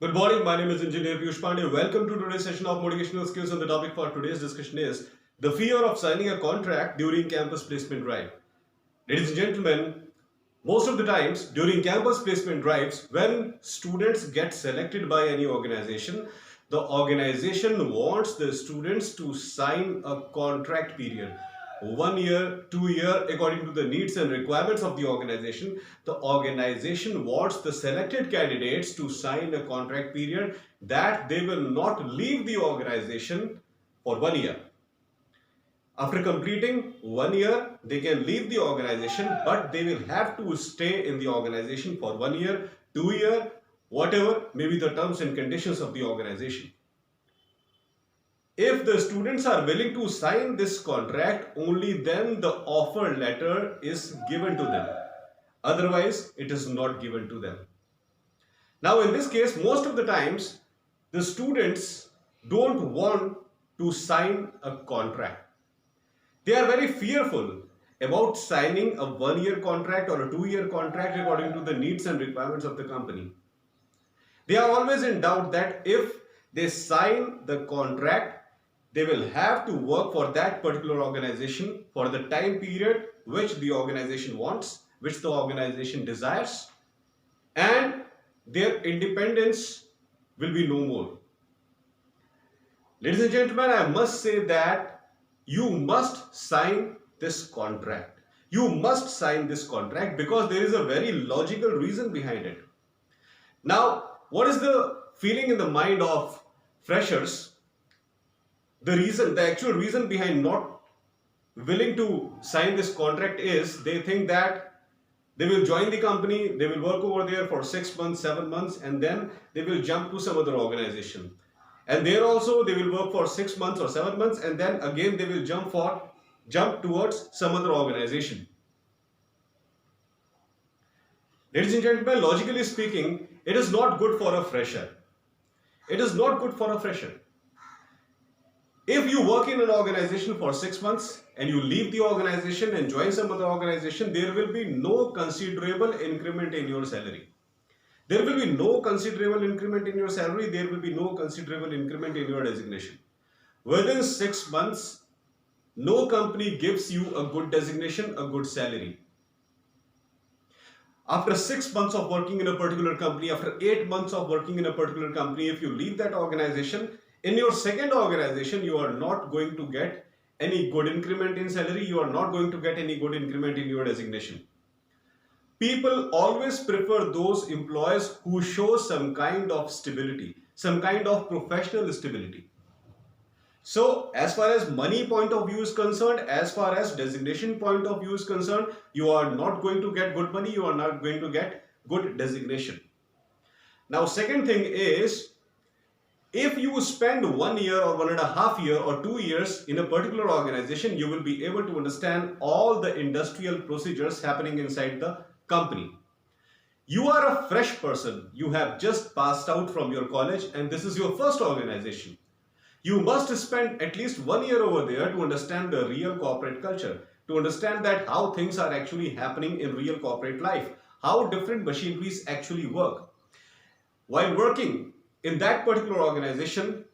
Good morning, my name is Engineer Piyush Pandey. Welcome to today's session of Motivational Skills, and the topic for today's discussion is the fear of signing a contract during campus placement drive. Ladies and gentlemen, most of the times during campus placement drives, when students get selected by any organization, the organization wants the students to sign a contract period. 1 year, 2 year, according to the needs and requirements of the organization. The organization wants the selected candidates to sign a contract period that they will not leave the organization for 1 year. After completing 1 year, they can leave the organization, but they will have to stay in the organization for 1 year, 2 year, whatever may be the terms and conditions of the organization. If the students are willing to sign this contract, only then the offer letter is given to them. Otherwise, it is not given to them. Now, in this case, most of the times, the students don't want to sign a contract. They are very fearful about signing a 1 year contract or a 2 year contract according to the needs and requirements of the company. They are always in doubt that if they sign the contract, they will have to work for that particular organization for the time period which the organization wants, which the organization desires, and their independence will be no more. Ladies and gentlemen, I must say that you must sign this contract. You must sign this contract because there is a very logical reason behind it. Now, what is the feeling in the mind of freshers? The actual reason behind not willing to sign this contract is they think that they will join the company, they will work over there for 6 months, 7 months, and then they will jump to some other organization. And there also they will work for 6 months or 7 months, and then again they will jump towards some other organization. Ladies and gentlemen, logically speaking, it is not good for a fresher. It is not good for a fresher. If you work in an organization for 6 months and you leave the organization and join some other organization, there will be no considerable increment in your salary. There will be no considerable increment in your salary. There will be no considerable increment in your designation. Within 6 months, no company gives you a good designation, a good salary. After 6 months of working in a particular company, after 8 months of working in a particular company, if you leave that organization, in your second organization, you are not going to get any good increment in salary. You are not going to get any good increment in your designation. People always prefer those employees who show some kind of stability, some kind of professional stability. So, as far as money point of view is concerned, as far as designation point of view is concerned, you are not going to get good money, you are not going to get good designation. Now, second thing is, if you spend 1 year or 1.5 years or 2 years in a particular organization, you will be able to understand all the industrial procedures happening inside the company. You are a fresh person. You have just passed out from your college and this is your first organization. You must spend at least 1 year over there to understand the real corporate culture, to understand that how things are actually happening in real corporate life, how different machineries actually work. While working in that particular organization,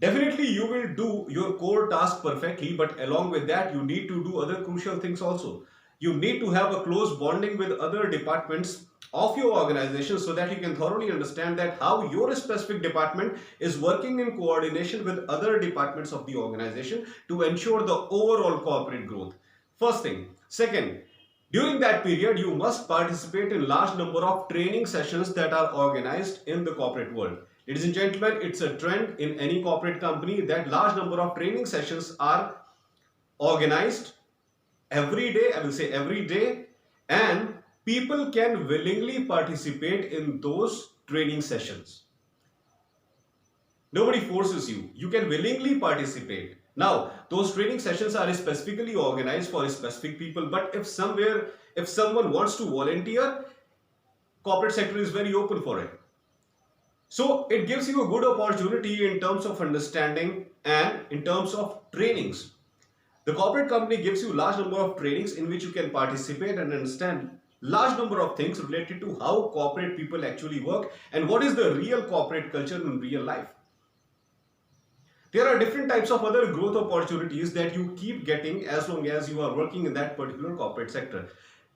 definitely you will do your core task perfectly, but along with that, you need to do other crucial things also. You need to have a close bonding with other departments of your organization so that you can thoroughly understand that how your specific department is working in coordination with other departments of the organization to ensure the overall corporate growth. First thing. Second, during that period, you must participate in large number of training sessions that are organized in the corporate world. Ladies and gentlemen, it's a trend in any corporate company that large number of training sessions are organized every day, I will say every day, and people can willingly participate in those training sessions. Nobody forces you. You can willingly participate. Now, those training sessions are specifically organized for specific people, but if someone wants to volunteer, corporate sector is very open for it. So it gives you a good opportunity in terms of understanding and in terms of trainings. The corporate company gives you large number of trainings in which you can participate and understand large number of things related to how corporate people actually work and what is the real corporate culture in real life. There are different types of other growth opportunities that you keep getting as long as you are working in that particular corporate sector.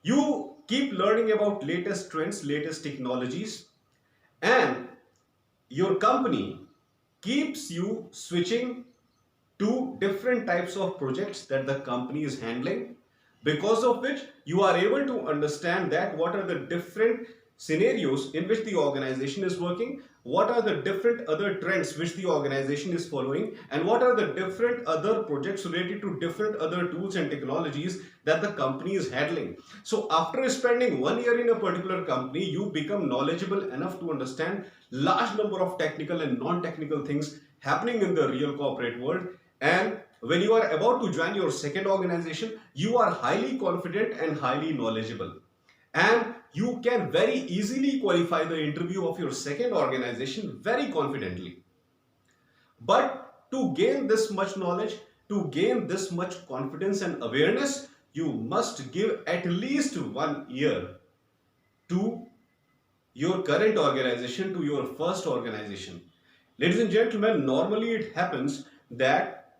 You keep learning about latest trends, latest technologies, and your company keeps you switching to different types of projects that the company is handling, because of which you are able to understand that what are the different scenarios in which the organization is working, what are the different other trends which the organization is following, and what are the different other projects related to different other tools and technologies that the company is handling. So after spending 1 year in a particular company, you become knowledgeable enough to understand large number of technical and non-technical things happening in the real corporate world. And when you are about to join your second organization, you are highly confident and highly knowledgeable. And you can very easily qualify the interview of your second organization very confidently. But to gain this much knowledge, to gain this much confidence and awareness, you must give at least 1 year to your current organization, to your first organization. Ladies and gentlemen, normally it happens that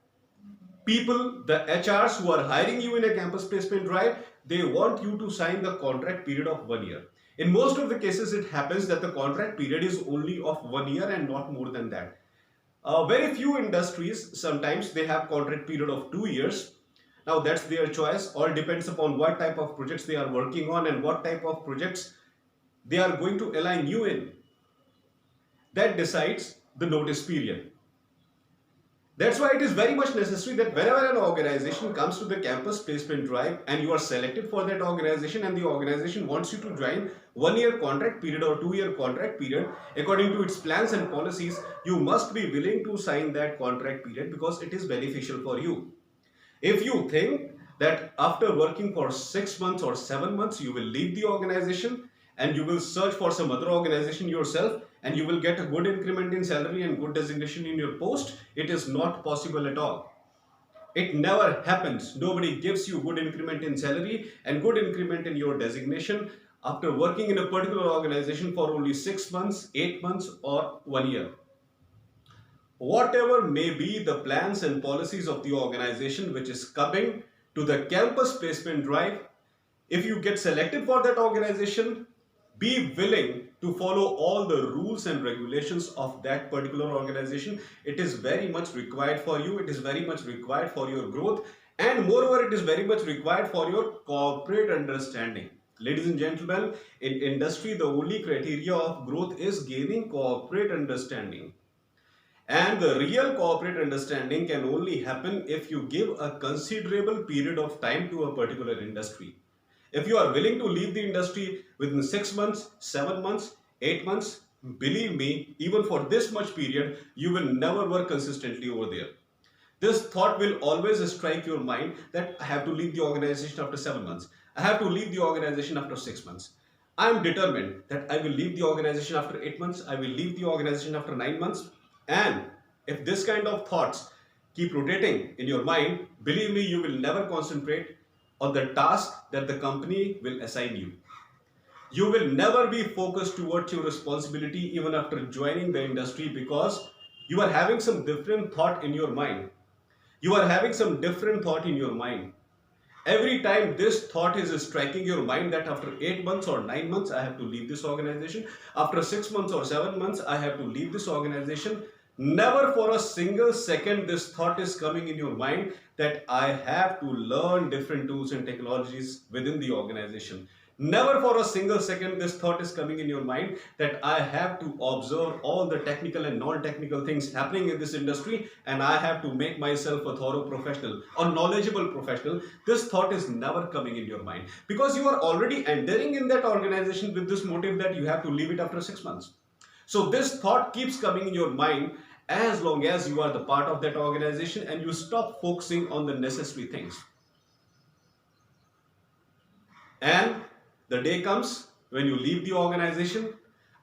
people, the HRs who are hiring you in a campus placement drive, they want you to sign the contract period of 1 year. In most of the cases, it happens that the contract period is only of 1 year and not more than that. Very few industries, sometimes they have contract period of 2 years. Now that's their choice. All depends upon what type of projects they are working on and what type of projects they are going to align you in. That decides the notice period. That's why it is very much necessary that whenever an organization comes to the campus placement drive and you are selected for that organization and the organization wants you to join 1 year contract period or 2 year contract period, according to its plans and policies, you must be willing to sign that contract period because it is beneficial for you. If you think that after working for 6 months or 7 months, you will leave the organization and you will search for some other organization yourself and you will get a good increment in salary and good designation in your post, it is not possible at all. It never happens. Nobody gives you good increment in salary and good increment in your designation after working in a particular organization for only 6 months, 8 months or 1 year. Whatever may be the plans and policies of the organization which is coming to the campus placement drive, if you get selected for that organization, be willing to follow all the rules and regulations of that particular organization. It is very much required for you. It is very much required for your growth. And moreover, it is very much required for your corporate understanding. Ladies and gentlemen, in industry, the only criteria of growth is gaining corporate understanding. And the real corporate understanding can only happen if you give a considerable period of time to a particular industry. If you are willing to leave the industry within 6 months, 7 months, 8 months, believe me, even for this much period, you will never work consistently over there. This thought will always strike your mind that I have to leave the organization after 7 months. I have to leave the organization after 6 months. I am determined that I will leave the organization after 8 months. I will leave the organization after 9 months. And if this kind of thoughts keep rotating in your mind, believe me, you will never concentrate on the task that the company will assign you. You will never be focused towards your responsibility even after joining the industry because you are having some different thought in your mind. You are having some different thought in your mind. Every time this thought is striking your mind that after 8 months or 9 months, I have to leave this organization. After 6 months or 7 months, I have to leave this organization. Never for a single second this thought is coming in your mind that I have to learn different tools and technologies within the organization. Never for a single second this thought is coming in your mind that I have to observe all the technical and non-technical things happening in this industry and I have to make myself a thorough professional or knowledgeable professional. This thought is never coming in your mind because you are already entering in that organization with this motive that you have to leave it after 6 months. So this thought keeps coming in your mind as long as you are the part of that organization and you stop focusing on the necessary things. And the day comes when you leave the organization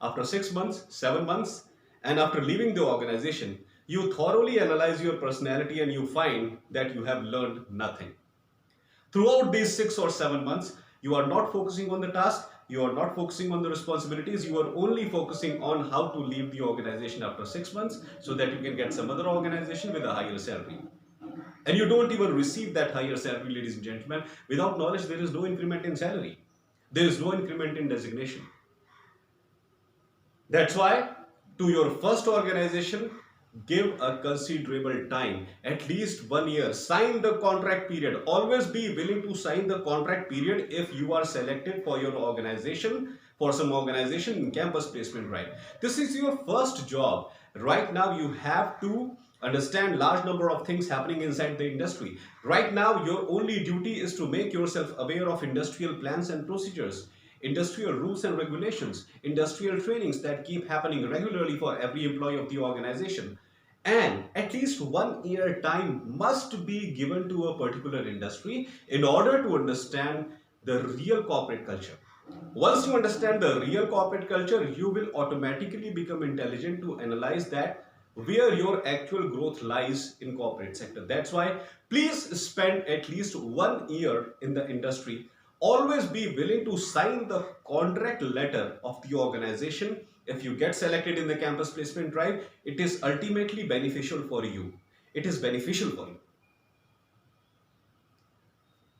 after 6 months, 7 months, and after leaving the organization, you thoroughly analyze your personality and you find that you have learned nothing. Throughout these 6 or 7 months, You are not focusing on the task, you are not focusing on the responsibilities, you are only focusing on how to leave the organization after 6 months so that you can get some other organization with a higher salary. And you don't even receive that higher salary, ladies and gentlemen. Without knowledge, there is no increment in salary. There is no increment in designation. That's why, to your first organization, give a considerable time, at least 1 year. Sign the contract period. Always be willing to sign the contract period if you are selected for your organization, for some organization in campus placement drive. This is your first job. Right now, you have to understand large number of things happening inside the industry. Right now, your only duty is to make yourself aware of industrial plans and procedures, industrial rules and regulations, industrial trainings that keep happening regularly for every employee of the organization. And at least 1 year time must be given to a particular industry in order to understand the real corporate culture. Once you understand the real corporate culture, you will automatically become intelligent to analyze that where your actual growth lies in corporate sector. That's why please spend at least 1 year in the industry. Always be willing to sign the contract letter of the organization. If you get selected in the campus placement drive, it is ultimately beneficial for you. It is beneficial for you.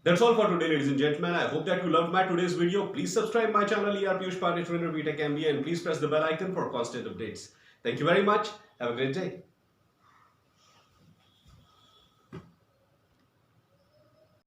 That's all for today, ladies and gentlemen. I hope that you loved my today's video. Please subscribe my channel, ER Piyush Pandey, Trainer BTech MBA, and please press the bell icon for constant updates. Thank you very much. Have a great day.